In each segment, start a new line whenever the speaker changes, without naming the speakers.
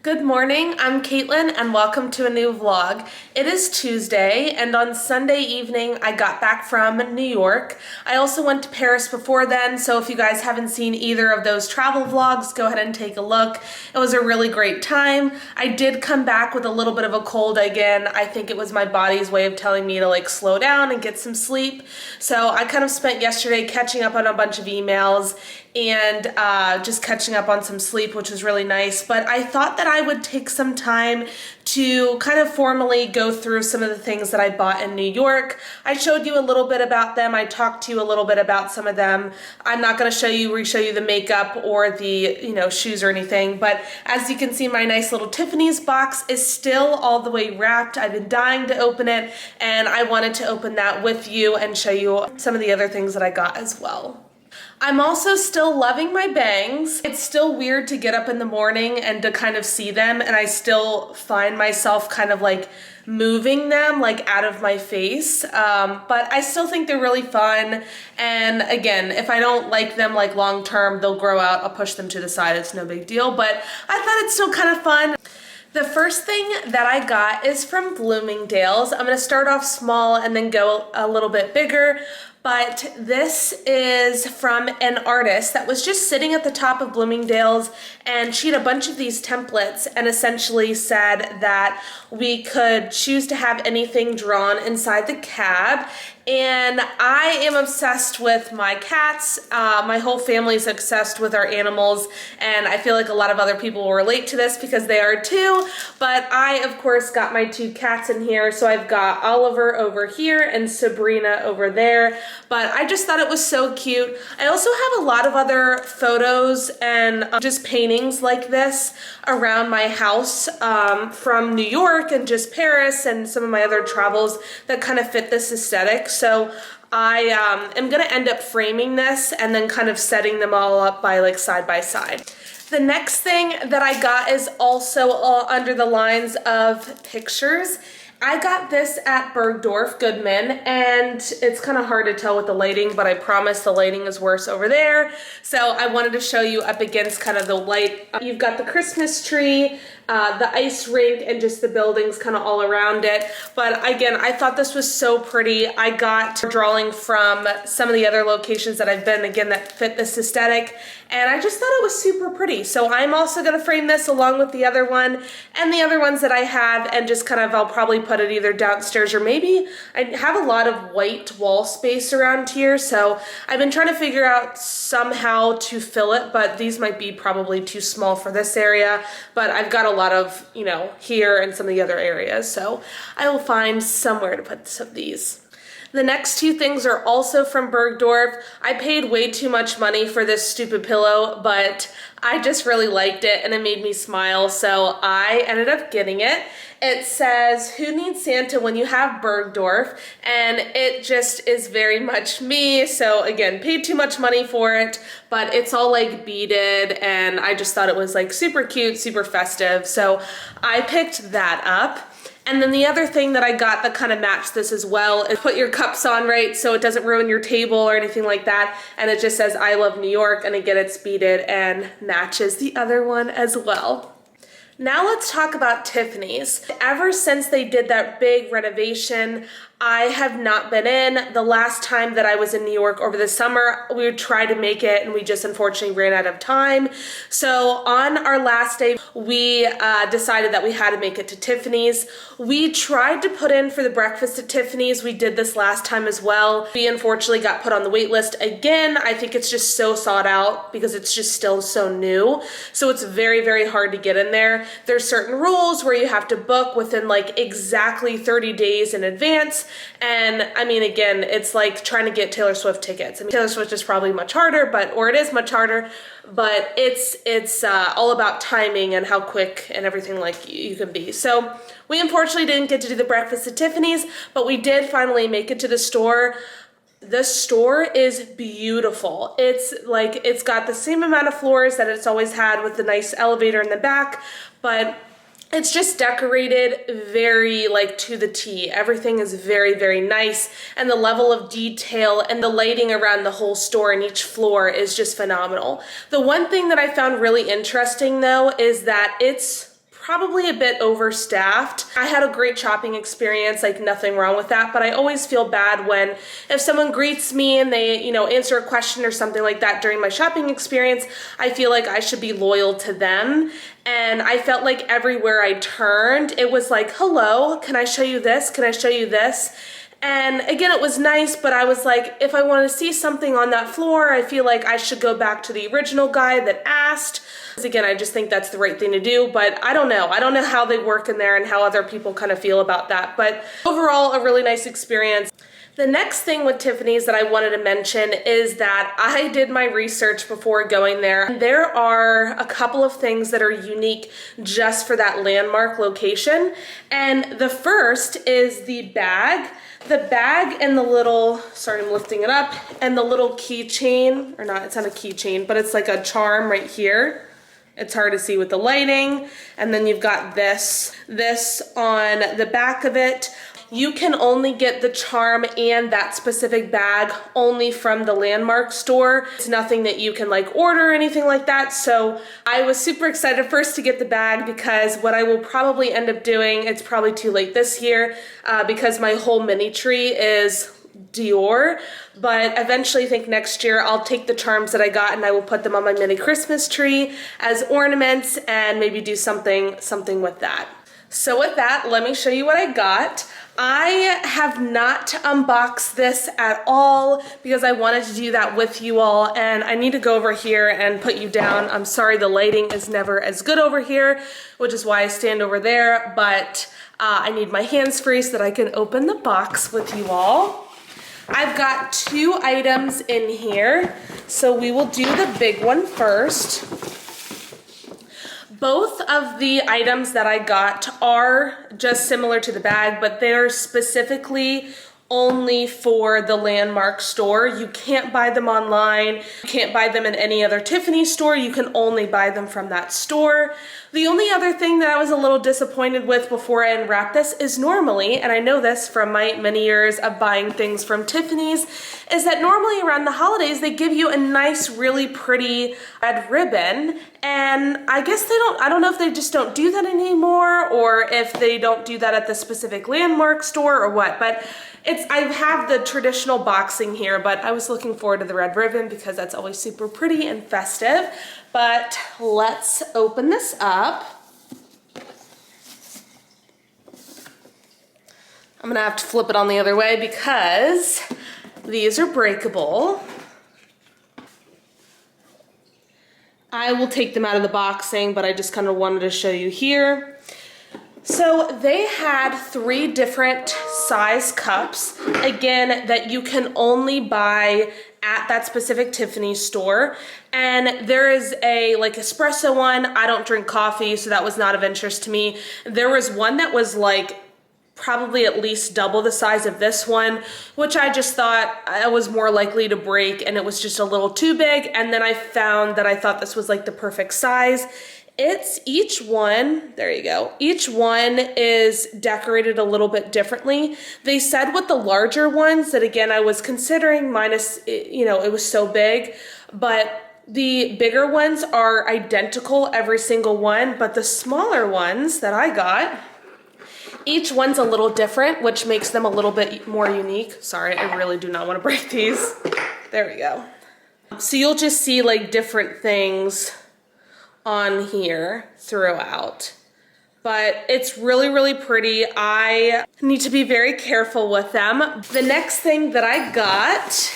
Good morning, I'm Caitlin and welcome to a new vlog. It is Tuesday and on Sunday evening I got back from New York. I also went to Paris before then, so if you guys haven't seen either of those travel vlogs, go ahead and take a look. It was a really great time. I did come back with a little bit of a cold again. I think it was my body's way of telling me to slow down and get some sleep. So I kind of spent yesterday catching up on a bunch of emails and just catching up on some sleep, which was really nice. But I thought that I would take some time to kind of formally go through some of the things that I bought in New York. I showed you a little bit about them. I talked to you a little bit about some of them. I'm not going to re-show you the makeup or the shoes or anything, but as you can see, my nice little Tiffany's box is still all the way wrapped. I've been dying to open it, and I wanted to open that with you and show you some of the other things that I got as well. I'm also still loving my bangs. It's still weird to get up in the morning and to kind of see them, and I still find myself kind of moving them out of my face, but I still think they're really fun. And again, if I don't like them long term, they'll grow out. I'll push them to the side. It's no big deal, but I thought it's still kind of fun. The first thing that I got is from Bloomingdale's. I'm gonna start off small and then go a little bit bigger. But this is from an artist that was just sitting at the top of Bloomingdale's, and she had a bunch of these templates and essentially said that we could choose to have anything drawn inside the cab. And I am obsessed with my cats. My whole family is obsessed with our animals, and I feel like a lot of other people will relate to this because they are too. But I, of course, got my two cats in here. So I've got Oliver over here and Sabrina over there. But I just thought it was so cute. I also have a lot of other photos and just paintings like this around my house from New York and just Paris and some of my other travels that kind of fit this aesthetic. So I am gonna end up framing this and then kind of setting them all up by side by side. The next thing that I got is also under the lines of pictures. I got this at Bergdorf Goodman, and it's kind of hard to tell with the lighting, but I promise the lighting is worse over there. So I wanted to show you up against kind of the light. You've got the Christmas tree, the ice rink, and just the buildings kind of all around it. But again, I thought this was so pretty. I got a drawing from some of the other locations that I've been, again, that fit this aesthetic, and I just thought it was super pretty. So I'm also gonna frame this along with the other one and the other ones that I have, and just kind of, I'll probably put it either downstairs or maybe I have a lot of white wall space around here. So I've been trying to figure out somehow to fill it, but these might be probably too small for this area. But I've got a lot of, here and some of the other areas. So I will find somewhere to put some of these. The next two things are also from Bergdorf. I paid way too much money for this stupid pillow, but I just really liked it and it made me smile, so I ended up getting it. It says, "Who needs Santa when you have Bergdorf?" And it just is very much me. So again, paid too much money for it, but it's all beaded, and I just thought it was super cute, super festive. So I picked that up. And then the other thing that I got that kind of matched this as well is put your cups on right so it doesn't ruin your table or anything like that. And it just says, "I love New York," and again, it's beaded and matches the other one as well. Now let's talk about Tiffany's. Ever since they did that big renovation, I have not been in. The last time that I was in New York over the summer, we would try to make it and we just unfortunately ran out of time. So on our last day, we decided that we had to make it to Tiffany's. We tried to put in for the breakfast at Tiffany's. We did this last time as well. We unfortunately got put on the wait list again. I think it's just so sought out because it's just still so new. So it's very, very hard to get in there. There's certain rules where you have to book within exactly 30 days in advance. And I mean, again, it's like trying to get Taylor Swift tickets. I mean, Taylor Swift is probably much harder, or it is much harder, but it's all about timing and how quick and everything you can be. So we unfortunately didn't get to do the breakfast at Tiffany's, but we did finally make it to the store. The store is beautiful. It's got the same amount of floors that it's always had with the nice elevator in the back, but it's just decorated very to the T. Everything is very, very nice, and the level of detail and the lighting around the whole store and each floor is just phenomenal. The one thing that I found really interesting though is that it's probably a bit overstaffed. I had a great shopping experience, like nothing wrong with that, but I always feel bad when if someone greets me and they, you know, answer a question or something like that during my shopping experience, I feel like I should be loyal to them. And I felt like everywhere I turned, it was like, hello, can I show you this? Can I show you this? And again, it was nice, but I was like, if I want to see something on that floor, I feel like I should go back to the original guy that asked. Again, I just think that's the right thing to do, but I don't know. I don't know how they work in there and how other people kind of feel about that. But overall, a really nice experience. The next thing with Tiffany's that I wanted to mention is that I did my research before going there. There are a couple of things that are unique just for that landmark location. And the first is the bag. The bag and the little, sorry, I'm lifting it up, and the little keychain, or not, it's not a keychain, but it's like a charm right here. It's hard to see with the lighting. And then you've got this on the back of it. You can only get the charm and that specific bag only from the Landmark store. It's nothing that you can like order or anything like that. So I was super excited first to get the bag because what I will probably end up doing, it's probably too late this year because my whole mini tree is Dior, but eventually I think next year I'll take the charms that I got and I will put them on my mini Christmas tree as ornaments and maybe do something with that. So with that, let me show you what I got. I have not unboxed this at all because I wanted to do that with you all, and I need to go over here and put you down. I'm sorry, the lighting is never as good over here, which is why I stand over there, but I need my hands free so that I can open the box with you all. I've got 2 items in here, so we will do the big one first. Both of the items that I got are just similar to the bag, but they're specifically only for the Landmark store. You can't buy them online. You can't buy them in any other Tiffany store. You can only buy them from that store. The only other thing that I was a little disappointed with before I unwrap this is normally, and I know this from my many years of buying things from Tiffany's, is that normally around the holidays they give you a nice, really pretty red ribbon, and I guess I don't know if they just don't do that anymore or if they don't do that at the specific Landmark store or what, but I have the traditional boxing here, but I was looking forward to the red ribbon because that's always super pretty and festive. But let's open this up. I'm gonna have to flip it on the other way because these are breakable. I will take them out of the boxing, but I just kind of wanted to show you here. So they had 3 different size cups, again, that you can only buy at that specific Tiffany store. And there is a like espresso one. I don't drink coffee, so that was not of interest to me. There was one that was like probably at least double the size of this one, which I just thought I was more likely to break, and it was just a little too big. And then I found that I thought this was like the perfect size. It's each one, there you go, each one is decorated a little bit differently. They said with the larger ones that, again, I was considering minus, you know, it was so big, but the bigger ones are identical, every single one, but the smaller ones that I got, each one's a little different, which makes them a little bit more unique. Sorry, I really do not want to break these. There we go. So you'll just see like different things on here throughout, but it's really, really pretty. I need to be very careful with them. The next thing that I got,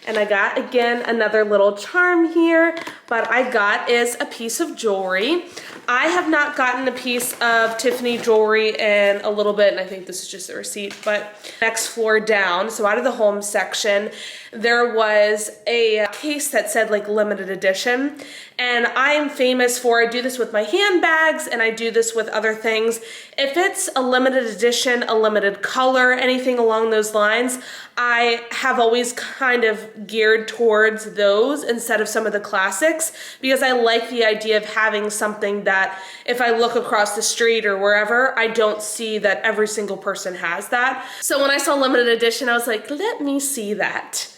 and I got again another little charm here, but I got is a piece of jewelry. I have not gotten a piece of Tiffany jewelry in a little bit, and I think this is just a receipt, but next floor down, so out of the home section, there was a case that said like limited edition, and I am famous for, I do this with my handbags and I do this with other things. If it's a limited edition, a limited color, anything along those lines, I have always kind of geared towards those instead of some of the classics because I like the idea of having something that if I look across the street or wherever, I don't see that every single person has that. So when I saw limited edition, I was like, let me see that.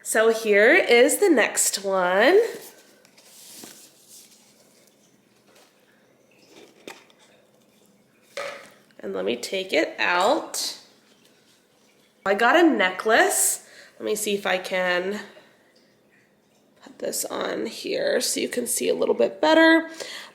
So here is the next one. And let me take it out. I got a necklace. Let me see if I can put this on here so you can see a little bit better.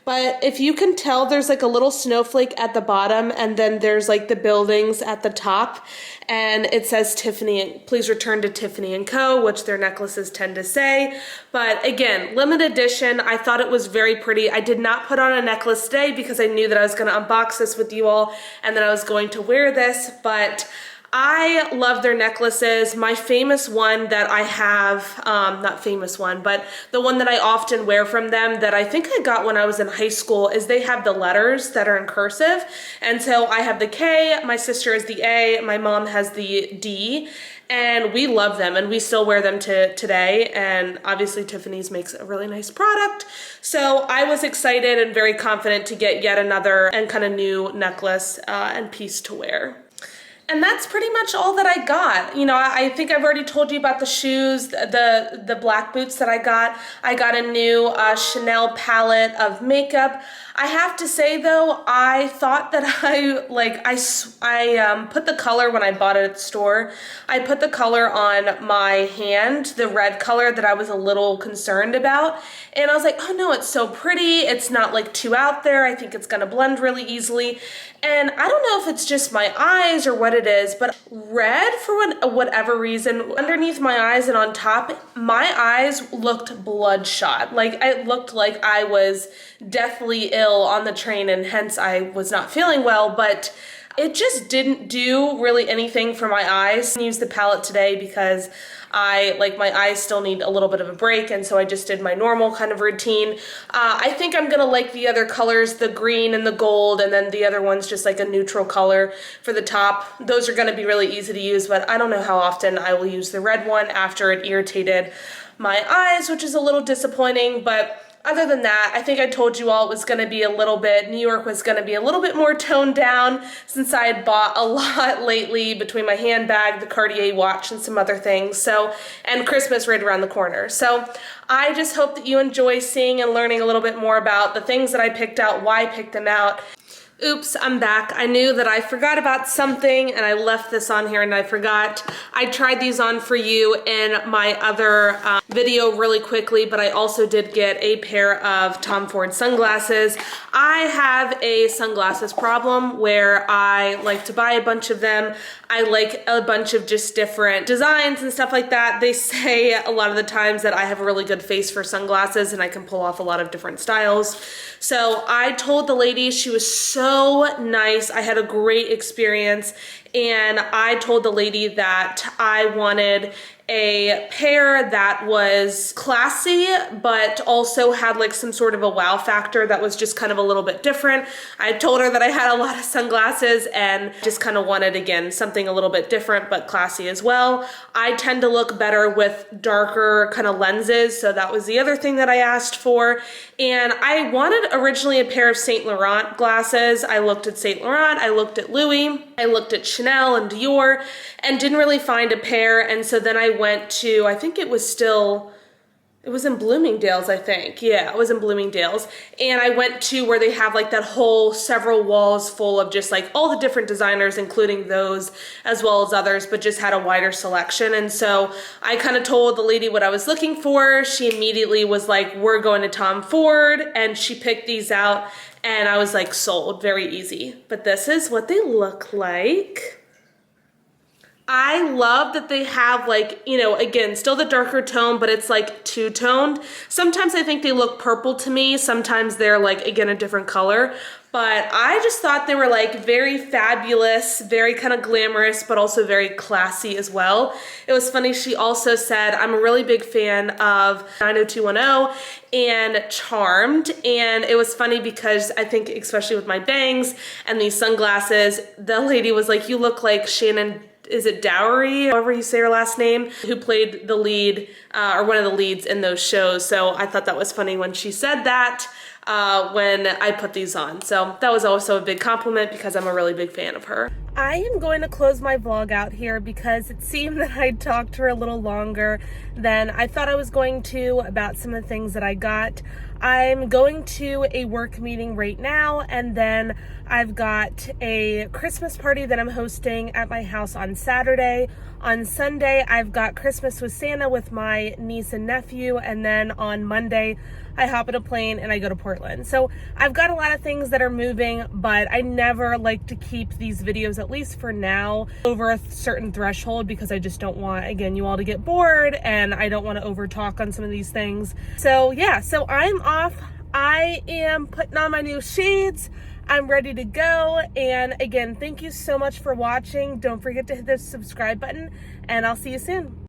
But if you can tell, there's like a little snowflake at the bottom, and then there's like the buildings at the top, and it says Tiffany, please return to Tiffany & Co., which their necklaces tend to say. But again, limited edition. I thought it was very pretty. I did not put on a necklace today because I knew that I was going to unbox this with you all and that I was going to wear this, but I love their necklaces. My famous one that I have, not famous one, but the one that I often wear from them that I think I got when I was in high school is they have the letters that are in cursive. And so I have the K, my sister has the A, my mom has the D, and we love them and we still wear them to today. And obviously Tiffany's makes a really nice product. So I was excited and very confident to get yet another and kind of new necklace and piece to wear. And that's pretty much all that I got. You know, I think I've already told you about the shoes, the black boots that I got. I got a new Chanel palette of makeup. I have to say though, I thought that I put the color when I bought it at the store. I put the color on my hand, the red color that I was a little concerned about. And I was like, oh no, it's so pretty. It's not like too out there. I think it's gonna blend really easily. And I don't know if it's just my eyes or what it is, but red, for whatever reason, underneath my eyes and on top, my eyes looked bloodshot. Like, it looked like I was deathly ill on the train, and hence I was not feeling well, but it just didn't do really anything for my eyes. I used the palette today because my eyes still need a little bit of a break, and so I just did my normal kind of routine. I think I'm gonna like the other colors, the green and the gold, and then the other one's just like a neutral color for the top. Those are gonna be really easy to use, but I don't know how often I will use the red one after it irritated my eyes, which is a little disappointing, but other than that, I think I told you all it was going to be a little bit, New York was going to be a little bit more toned down since I had bought a lot lately between my handbag, the Cartier watch, and some other things. So, and Christmas right around the corner. So I just hope that you enjoy seeing and learning a little bit more about the things that I picked out, why I picked them out. Oops, I'm back. I knew that I forgot about something and I left this on here and I forgot. I tried these on for you in my other video really quickly, but I also did get a pair of Tom Ford sunglasses. I have a sunglasses problem where I like to buy a bunch of them. I like a bunch of just different designs and stuff like that. They say a lot of the times that I have a really good face for sunglasses and I can pull off a lot of different styles. So I told the lady, she was so nice. I had a great experience, and I told the lady that I wanted a pair that was classy but also had like some sort of a wow factor that was just kind of a little bit different. I told her that I had a lot of sunglasses and just kind of wanted, again, something a little bit different but classy as well. I tend to look better with darker kind of lenses, so that was the other thing that I asked for. And I wanted originally a pair of Saint Laurent glasses. I looked at Saint Laurent, I looked at Louis, I looked at Chanel and Dior, and didn't really find a pair. And so then I went to, I think it was in Bloomingdale's, I think. Yeah, it was in Bloomingdale's. And I went to where they have like that whole several walls full of just like all the different designers, including those as well as others, but just had a wider selection. And so I kind of told the lady what I was looking for. She immediately was like, we're going to Tom Ford. And she picked these out and I was like, sold, very easy. But this is what they look like. I love that they have like, you know, again, still the darker tone, but it's like two-toned. Sometimes I think they look purple to me. Sometimes they're like, again, a different color. But I just thought they were like very fabulous, very kind of glamorous, but also very classy as well. It was funny, she also said, I'm a really big fan of 90210 and Charmed. And it was funny because I think, especially with my bangs and these sunglasses, the lady was like, you look like Shannon, is it Dowry, however you say her last name, who played the lead or one of the leads in those shows. So I thought that was funny when she said that when I put these on. So that was also a big compliment because I'm a really big fan of her. I am going to close my vlog out here because it seemed that I talked for a little longer than I thought I was going to about some of the things that I got. I'm going to a work meeting right now, and then I've got a Christmas party that I'm hosting at my house on Saturday. On Sunday, I've got Christmas with Santa with my niece and nephew, and then on Monday, I hop in a plane and I go to Portland. So I've got a lot of things that are moving, but I never like to keep these videos, at least for now, over a certain threshold because I just don't want, again, you all to get bored, and I don't want to over talk on some of these things. So yeah, so I'm off. I am putting on my new shades. I'm ready to go. And again, thank you so much for watching. Don't forget to hit the subscribe button, and I'll see you soon.